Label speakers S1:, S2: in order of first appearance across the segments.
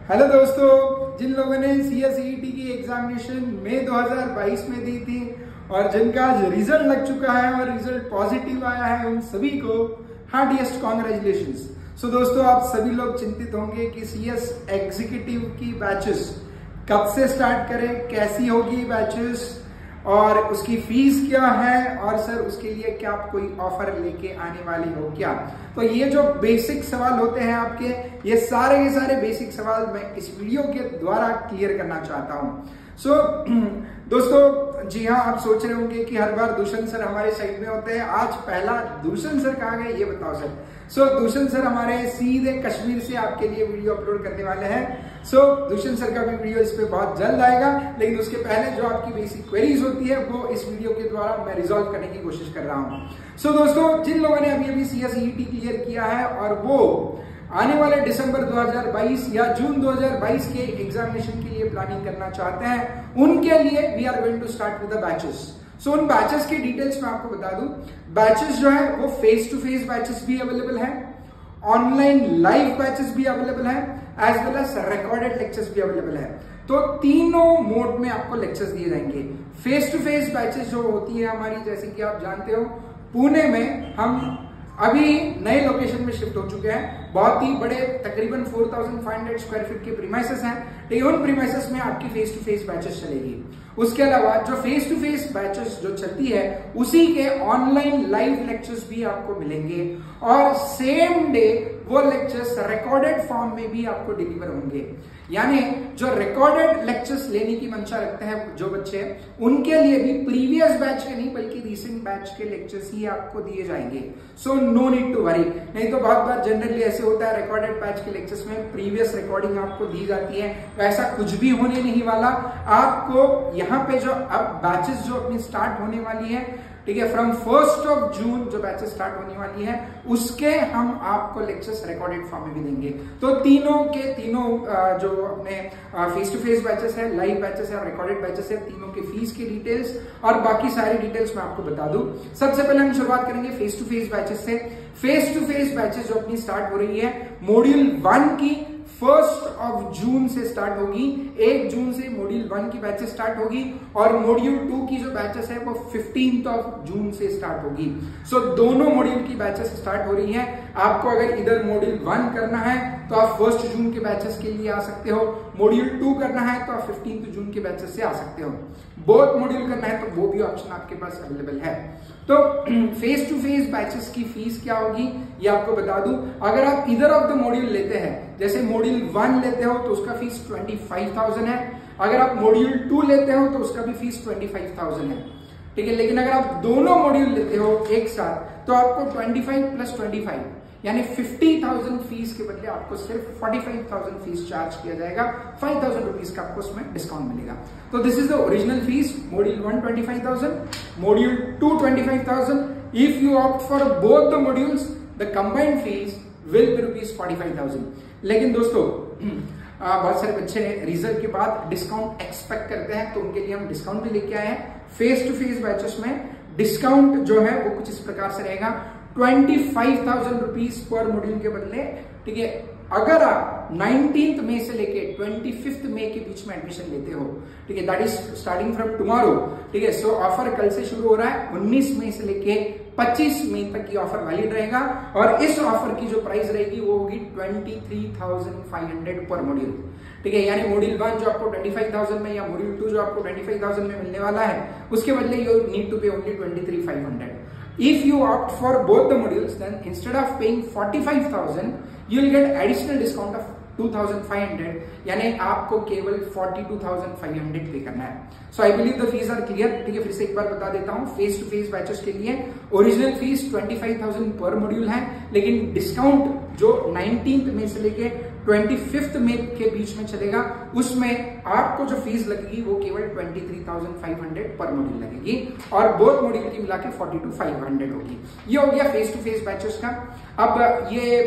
S1: Hello दोस्तों, जिन लोगों ने CSET की एग्जामिनेशन मई 2022 में दी थी और जिनका रिजल्ट लग चुका है और रिजल्ट पॉजिटिव आया है, उन सभी को हार्टिएस्ट कॉन्ग्रेचुलेशंस। सो दोस्तों, आप सभी लोग चिंतित होंगे कि CS एग्जीक्यूटिव की बैचेस कब से स्टार्ट करें, कैसी होगी बैचेस और उसकी फीस क्या है और सर उसके लिए क्या आप कोई ऑफर लेके आने वाली हो क्या। तो ये जो बेसिक सवाल होते हैं आपके, ये सारे बेसिक सवाल मैं इस वीडियो के द्वारा क्लियर करना चाहता हूं। सो दोस्तों, जी हाँ, आप सोच रहे होंगे कि हर बार दुष्यंत सर हमारे साइड में होते हैं। आज पहला दुष्यंत सर कहाँ गए ये बताओ सर। सो दुष्यंत सर हमारे सीधे कश्मीर से आपके लिए वीडियो अपलोड करने वाले हैं। सो दुष्यंत सर का भी वीडियो इस पे बहुत जल्द आएगा, लेकिन उसके पहले जो आपकी बेसिक क्वेरीज होती है वो इस वीडियो के द्वारा मैं रिजॉल्व करने की कोशिश कर रहा हूँ। सो दोस्तों, जिन लोगों ने अभी CSET क्लियर किया है और वो आने वाले दिसंबर 2022 या जून 2022 के एग्जामिनेशन के लिए प्लानिंग करना चाहते हैं, उनके लिए we are going to start with the batches. So उन बैचेस की डिटेल्स मैं आपको बता दूं। बैचेस जो है वो फेस टू फेस बैचेस भी अवेलेबल है, ऑनलाइन लाइव बैचेस भी अवेलेबल है, as well as recorded lectures भी अवेलेबल है। तो तीनों मोड में आपको लेक्चर्स दिए जाएंगे। फेस टू फेस बैचेस जो होती है हमारी, जैसे कि आप जानते हो, पुणे में हम अभी नए लोकेशन में शिफ्ट हो चुके हैं। बहुत ही बड़े, तकरीबन 4500 स्क्वायर फीट के प्रीमाइसेस हैं, लेकिन उन प्रीमाइसेस में आपकी फेस टू फेस बैचेस चलेगी। उसके अलावा जो फेस टू फेस बैचेस जो चलती है, उसी के ऑनलाइन लाइव लेक्चर्स भी आपको मिलेंगे और सेम डे वो लेक्चर्स रिकॉर्डेड फॉर्म में भी आपको डिलीवर होंगे। यानी जो रिकॉर्डेड लेक्चर्स लेने की मंशा रखते हैं जो बच्चे, उनके लिए भी प्रीवियस बैच के नहीं बल्कि रीसेंट बैच के लेक्चर्स ही आपको दिए जाएंगे। So no need to worry. नहीं तो बहुत बार जनरली ऐसे होता है, रिकॉर्डेड बैच के लेक्चर्स में प्रीवियस रिकॉर्डिंग आपको दी जाती है, ऐसा कुछ भी होने नहीं वाला। आपको यहाँ पे जो अब बैचेस जो अपनी स्टार्ट होने वाली है, ठीक है, फ्रॉम 1 जून जो बैचेस स्टार्ट होने वाली है, उसके हम आपको लेक्चर्स रिकॉर्डेड फॉर्म में भी देंगे। तो तीनों के तीनों जो अपने फेस टू फेस बैचेस है, लाइव बैचेस है और रिकॉर्डेड बैचेस है, तीनों के फीस की डिटेल्स और बाकी सारी डिटेल्स मैं आपको बता दूं। सबसे पहले हम शुरुआत करेंगे फेस टू फेस बैचेस से। फेस टू फेस बैचेस जो अपनी स्टार्ट हो रही है, मॉड्यूल 1 की 1 जून से स्टार्ट होगी। 1 जून से मॉड्यूल 1 की बैचेस स्टार्ट होगी और मॉड्यूल 2 की जो बैचेस है वो 15 जून से स्टार्ट होगी। सो दोनों मॉड्यूल की बैचेस स्टार्ट हो रही हैं। आपको अगर इधर मॉड्यूल 1 करना है तो आप 1 जून के बैचेस के लिए आ सकते हो, मॉड्यूल 2 करना है तो आप 15 जून के बैचेस से आ सकते हो। बोथ मॉड्यूल करना है तो वो भी ऑप्शन आपके पास अवेलेबल है। तो फेस टू फेस बैचेस की फीस क्या होगी ये आपको बता दूं। अगर आप इधर ऑफ द मॉड्यूल लेते हैं, जैसे मॉड्यूल 1 लेते हो तो उसका फीस 25,000 है। अगर आप मॉड्यूल 2 लेते हो तो उसका भी फीस 25,000 है, ठीक है। लेकिन अगर आप दोनों मॉड्यूल लेते हो एक साथ तो आपको 25 प्लस 25 यानी 50,000 फीस के बदले आपको सिर्फ 45,000 फीस चार्ज किया जाएगा। 5,000 रुपीज का आपको उसमें डिस्काउंट मिलेगा। तो this is the original fees. Module 1 25,000, module 2 25,000। If you opt for both the modules, the combined fees will be rupees 45,000। लेकिन दोस्तों, बहुत सारे बच्चे रिजल्ट के बाद डिस्काउंट एक्सपेक्ट करते हैं, तो उनके लिए हम डिस्काउंट भी लेके आए हैं। फेस टू फेस बैचेस में डिस्काउंट जो है वो कुछ इस प्रकार से रहेगा, 25,000 रुपीज पर मॉड्यूल के बदले, ठीक है। अगर आप 19 मई से लेके 25 मई के बीच में एडमिशन लेते हो, ठीक है, that is starting from tomorrow, ठीक है। सो ऑफर कल से शुरू हो रहा है। 19 मई से लेके 25 मई तक की ऑफर वैलिड रहेगा और इस ऑफर की जो प्राइस रहेगी वो होगी 23,500 पर मॉड्यूल, ठीक है। यानी मॉड्यूल 1 जो आपको 25,000 में या मॉड्यूल 2 जो आपको 25,000 में मिलने वाला है, उसके बदले यू नीड टू पे only 23,500। If you opt for both the modules, then instead of paying 45,000, you will get additional discount of 2,500, यानी आपको केवल 42,500 पे करना है। So I believe the fees are clear, ठीक है। फिर से एक बार बता देता हूँ, फेस टू फेस बैचेस के लिए ओरिजिनल फीस 25,000 पर मॉड्यूल है, लेकिन डिस्काउंट जो 19 मई से लेके 25 मई के बीच में चलेगा, उसमें आपको जो फीस लगेगी वो केवल 23,500 पर मॉड्यूल लगेगी और बोथ मॉड्यूल की मिला के 42,500 होगी। ये हो गया फेस टू फेस बैचेस का। अब ये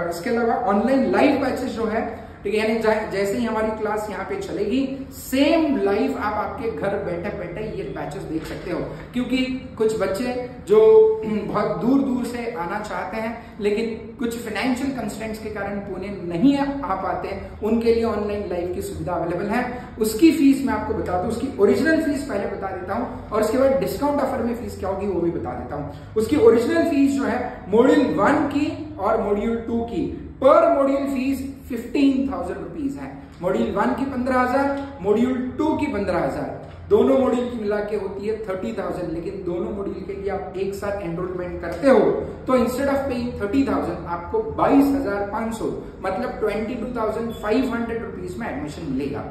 S1: इसके अलावा ऑनलाइन लाइव बैचेस जो है ठीक है, यानी जैसे ही हमारी क्लास यहाँ पे चलेगी सेम लाइव आप आपके घर बैठे बैठे ये बैचेस देख सकते हो। क्योंकि कुछ बच्चे जो बहुत दूर दूर से आना चाहते हैं लेकिन कुछ फाइनेंशियल कंस्ट्रेंट्स के कारण पुणे नहीं आ पाते, उनके लिए ऑनलाइन लाइव की सुविधा अवेलेबल है। उसकी फीस मैं आपको बता दूं, उसकी ओरिजिनल फीस पहले बता देता हूं और उसके बाद डिस्काउंट ऑफर में फीस क्या होगी वो भी बता देता हूं। उसकी ओरिजिनल फीस जो है मॉड्यूल 1 की और मॉड्यूल 2 की पर मॉड्यूल फीस 15,000 रुपीज है। मॉड्यूल 1 की 15,000, मॉड्यूल 2 की 15,000, दोनों मॉड्यूल की मिला के होती है 30,000। लेकिन दोनों मॉड्यूल के लिए आप एक साथ एनरोलमेंट करते हो तो इंस्टेड ऑफ पेइंग 30,000 आपको 22,500 मतलब 22,500 रुपीज में एडमिशन मिलेगा।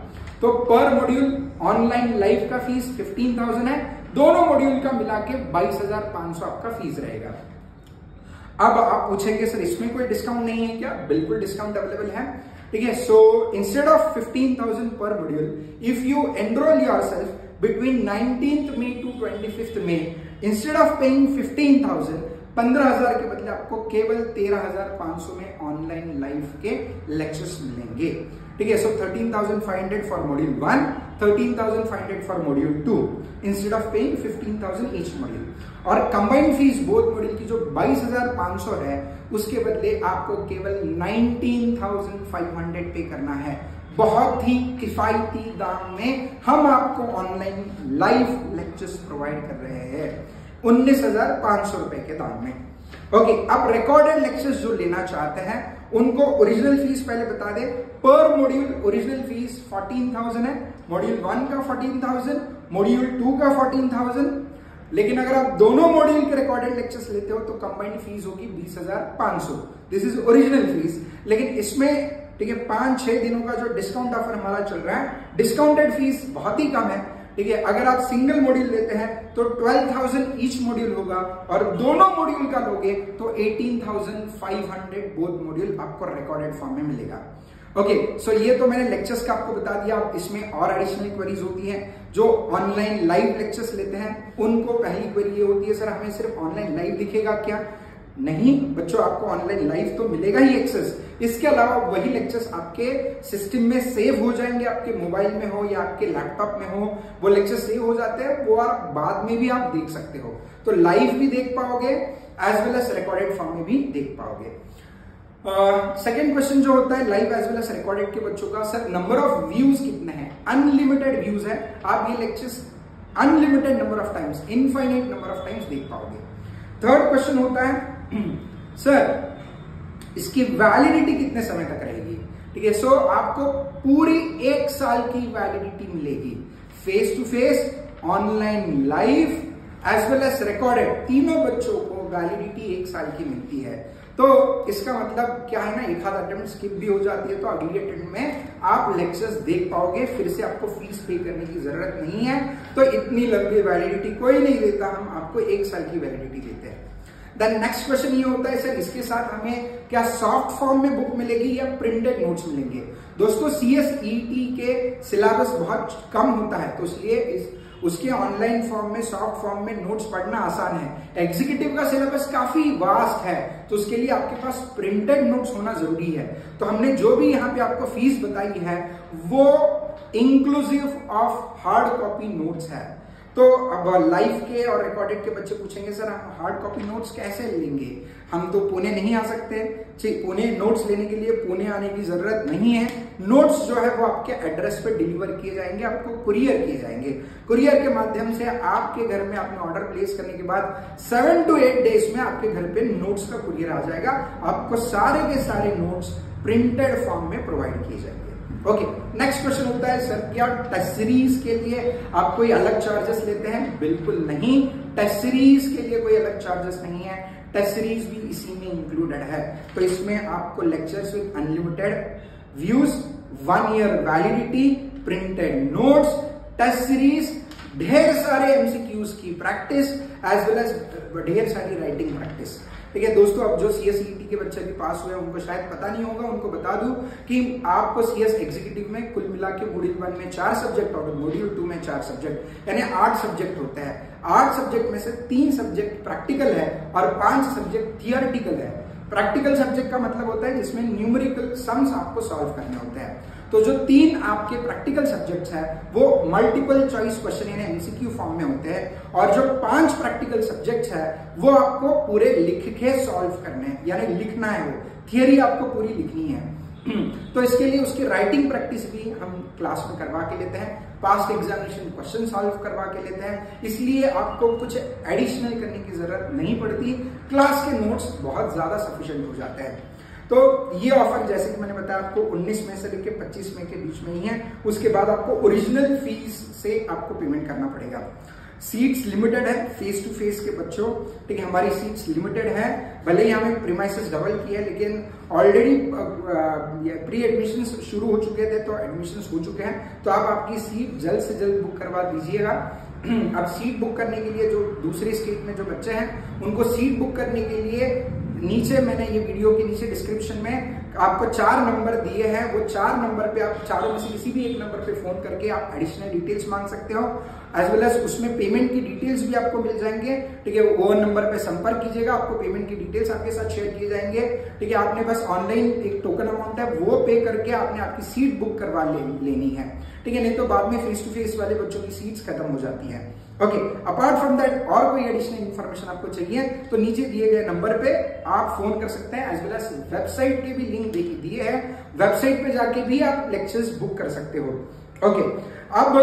S1: तो पर मॉड्यूल ऑनलाइन लाइव का फीस 15,000 है, दोनों मॉड्यूल का मिला के 22,500 आपका फीस रहेगा। अब आप पूछेंगे सर इसमें कोई डिस्काउंट नहीं है क्या? बिल्कुल डिस्काउंट अवेलेबल है। ठीक है, सो इंस्टेड ऑफ 15,000 पर module, if you enrol yourself between 19th May to 25th May, instead of paying 15,000, 15,000 के बदले आपको केवल 13,500 में ऑनलाइन लाइव के लेक्चर्स मिलेंगे। ठीक है, सो 13,500 for module 1, 13,500 for module 2 instead of paying 15,000 each module. और कंबाइंड फीस बोथ मॉड्यूल की जो 22,500 है उसके बदले आपको केवल 19,500 पे करना है। बहुत ही किफायती दाम में हम आपको ऑनलाइन लाइव लेक्चर्स प्रोवाइड कर रहे हैं 19,500 रुपए के दाम में। ओके, अब रिकॉर्डेड लेक्चर्स जो लेना चाहते हैं उनको ओरिजिनल फीस पहले बता दे। पर मॉड्यूल ओरिजिनल फीस 14,000 है, मॉड्यूल 1 का 14,000, मॉड्यूल 2 का 14,000। लेकिन अगर आप दोनों मॉड्यूल के रिकॉर्डेड लेक्चर्स लेते हो तो कंबाइंड फीस होगी 20,500। This is original fees. लेकिन इसमें ठीक है 5-6 दिनों का जो डिस्काउंट ऑफर हमारा चल रहा है, डिस्काउंटेड फीस बहुत ही कम है। ठीक है, अगर आप सिंगल मॉड्यूल लेते हैं तो 12,000 ईच मॉड्यूल होगा और दोनों मॉड्यूल का लोगे तो 18,500 बोथ मॉड्यूल आपको रिकॉर्डेड फॉर्म में मिलेगा। ओके, सो ये तो मैंने लेक्चर्स का आपको बता दिया। अब इसमें और एडिशनल क्वेरीज होती हैं जो ऑनलाइन लाइव लेक्चर्स लेते हैं उनको। पहली क्वेरी ये होती है सर हमें सिर्फ ऑनलाइन लाइव दिखेगा क्या? नहीं बच्चों, आपको ऑनलाइन लाइव तो मिलेगा ही एक्सेस, इसके अलावा वही लेक्चर्स आपके सिस्टम में सेव हो जाएंगे, आपके मोबाइल में हो या आपके लैपटॉप में हो वो लेक्चर सेव हो जाते हैं, वो आप बाद में भी आप देख सकते हो। तो लाइव भी देख पाओगे as well as recorded form में भी देख पाओगे। सेकेंड क्वेश्चन जो होता है live as well as recorded के बच्चों का, सर नंबर ऑफ व्यूज कितने हैं? अनलिमिटेड व्यूज है, आप ये lectures unlimited number of times, infinite number of times देख पाओगे। थर्ड क्वेश्चन होता है सर इसकी वैलिडिटी कितने समय तक रहेगी? ठीक है, सो आपको पूरी 1 साल की वैलिडिटी मिलेगी। Face to face, online live as well as recorded, तीनों बच्चों को वैलिडिटी 1 साल की मिलती है। तो इसका मतलब क्या है ना, एक आध अटेम्प्ट स्किप भी हो जाती है तो अगली अटेम्प्ट में आप लेक्चर्स देख पाओगे, फिर से आपको फीस पे करने की जरूरत नहीं है। तो इतनी लंबी वैलिडिटी कोई नहीं देता, हम आपको 1 साल की वैलिडिटी देते हैं। देन नेक्स्ट क्वेश्चन ये होता है सर इसके साथ हमें क्या सॉफ्ट फॉर्म में बुक मिलेगी या प्रिंटेड नोट्स मिलेंगे? दोस्तों CSET के सिलेबस बहुत कम होता है तो इसलिए उसके ऑनलाइन फॉर्म में, सॉफ्ट फॉर्म में नोट्स पढ़ना आसान है। एग्जीक्यूटिव का सिलेबस काफी वास्ट है तो उसके लिए आपके पास प्रिंटेड नोट्स होना जरूरी है। तो हमने जो भी यहाँ पे आपको फीस बताई है वो inclusive of hard copy notes है। तो अब लाइव के और रिकॉर्डेड के बच्चे पूछेंगे सर हम हार्ड कॉपी नोट्स कैसे लेंगे? हम तो पुणे नहीं आ सकते। पुणे नोट्स लेने के लिए पुणे आने की जरूरत नहीं है। नोट्स जो है वो आपके एड्रेस पे डिलीवर किए जाएंगे, आपको कुरियर किए जाएंगे। कुरियर के माध्यम से आपके घर में आपने ऑर्डर प्लेस करने के बाद 7 to 8 डेज में आपके घर पे नोट्स का कुरियर आ जाएगा। आपको सारे के सारे नोट्स प्रिंटेड फॉर्म में प्रोवाइड किए जाएंगे। ओके, नेक्स्ट क्वेश्चन होता है सर क्या टेस्ट सीरीज के लिए आप कोई अलग चार्जेस लेते हैं? बिल्कुल नहीं, टेस्ट सीरीज के लिए कोई अलग चार्जेस नहीं है, टेस्ट सीरीज भी इसी में इंक्लूडेड है। तो इसमें आपको lectures with unlimited views, 1 year validity, printed notes, test series, ढेर सारे MCQs की प्रैक्टिस एज वेल एज ढेर सारी राइटिंग प्रैक्टिस। ठीक है दोस्तों, अब जो CSET के बच्चे भी पास हुए उनको शायद पता नहीं होगा, उनको बता दूं कि आपको CS एग्जीक्यूटिव में कुल मिला के मॉड्यूल 1 में 4 सब्जेक्ट और मॉड्यूल 2 में 4 सब्जेक्ट यानी 8 सब्जेक्ट होते हैं। 8 सब्जेक्ट में से 3 सब्जेक्ट प्रैक्टिकल है और 5 सब्जेक्ट थियोरेटिकल है। प्रैक्टिकल सब्जेक्ट का मतलब होता है जिसमें न्यूमेरिकल सम्स आपको सॉल्व करने होते हैं। तो जो 3 आपके प्रैक्टिकल सब्जेक्ट्स हैं वो मल्टीपल चॉइस क्वेश्चन यानी एमसीक्यू फॉर्म में होते हैं, और जो 5 प्रैक्टिकल सब्जेक्ट्स है वो आपको पूरे लिख के सॉल्व करने हैं, यानी लिखना है, वो थियरी आपको पूरी लिखनी है। तो इसके लिए उसकी राइटिंग प्रैक्टिस भी हम क्लास में करवा के लेते हैं, पास्ट एग्जामिनेशन क्वेश्चन सॉल्व करवा के लेते हैं, इसलिए आपको कुछ एडिशनल करने की जरूरत नहीं पड़ती, क्लास के नोट्स बहुत ज्यादा सफिशिएंट हो जाते हैं। तो ये ऑफर जैसे कि मैंने बताया आपको 19 मई से लेकर 25 मई के बीच में ही है, उसके बाद आपको ओरिजिनल फीस से आपको पेमेंट करना पड़ेगा। सीट्स लिमिटेड है फेस टू फेस के बच्चों, ठीक है, हमारी सीट्स लिमिटेड है, भले ही हमें प्रीमाइसेस डबल की है, लेकिन ऑलरेडी प्री एडमिशन शुरू हो चुके थे, तो एडमिशन हो चुके हैं, तो आप आपकी सीट जल्द से जल्द बुक करवा दीजिएगा। अब सीट बुक करने के लिए जो दूसरे स्टेट में जो बच्चे हैं उनको सीट बुक करने के लिए नीचे मैंने ये वीडियो के नीचे डिस्क्रिप्शन में आपको 4 नंबर दिए हैं, वो 4 नंबर पे आप चारों में से किसी भी एक नंबर पे फोन करके आप एडिशनल डिटेल्स मांग सकते हो, एज वेल एज उसमें पेमेंट की डिटेल्स भी आपको मिल जाएंगे, ठीक है। वो नंबर पे संपर्क कीजिएगा, आपको पेमेंट की डिटेल्स आपके साथ शेयर किए जाएंगे, ठीक है। आपने बस ऑनलाइन एक टोकन अमाउंट है वो पे करके आपने आपकी सीट बुक करवा लेनी है, ठीक है, नहीं तो बाद में फेस टू फेस वाले बच्चों की सीट्स खत्म हो जाती है। ओके, अपार्ट फ्रॉम दैट और कोई एडिशनल इंफॉर्मेशन आपको चाहिए तो नीचे दिए गए नंबर पे आप फोन कर सकते हैं, एज वेल एज वेबसाइट के भी लिंक दिए हैं, वेबसाइट पे जाके भी आप लेक्चर्स बुक कर सकते हो। ओके, अब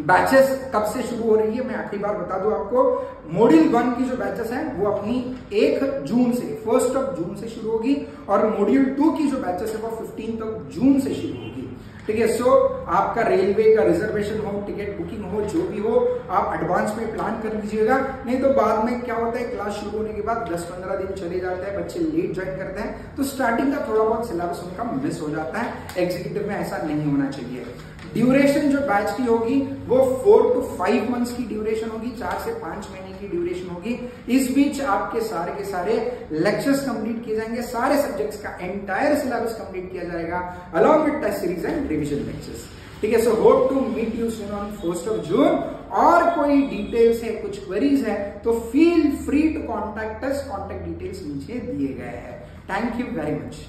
S1: बैचेस कब से शुरू हो रही है मैं आखिरी बार बता दूं आपको, मॉड्यूल 1 की जो बैचेस हैं वो अपनी 1 जून से 1 जून से शुरू होगी, और मॉड्यूल 2 की जो बैचेस है वो 15 जून से शुरू होगी, ठीक है। सो आपका रेलवे का रिजर्वेशन हो, टिकट बुकिंग हो, जो भी हो, आप एडवांस में प्लान कर लीजिएगा, नहीं तो बाद में क्या होता है क्लास शुरू होने के बाद 10-15 दिन चले जाते हैं, बच्चे लेट ज्वाइन करते हैं, तो स्टार्टिंग का थोड़ा बहुत सिलेबस उनका मिस हो जाता है। एग्जीक्यूटिव में ऐसा नहीं होना चाहिए। ड्यूरेशन जो बैच की होगी वो 4 to 5 मंथ्स की ड्यूरेशन होगी, 4 से 5 महीने की ड्यूरेशन होगी। इस बीच आपके सारे के सारे लेक्चर्स कंप्लीट किए जाएंगे, सारे सब्जेक्ट्स का एंटायर सिलेबस कंप्लीट किया जाएगा along with test series and revision lectures, ठीक है। So hope to meet you soon on 1 June. और कोई डिटेल्स है, कुछ क्वेरीज है तो feel free to contact us, contact details नीचे दिए गए हैं। Thank you very much.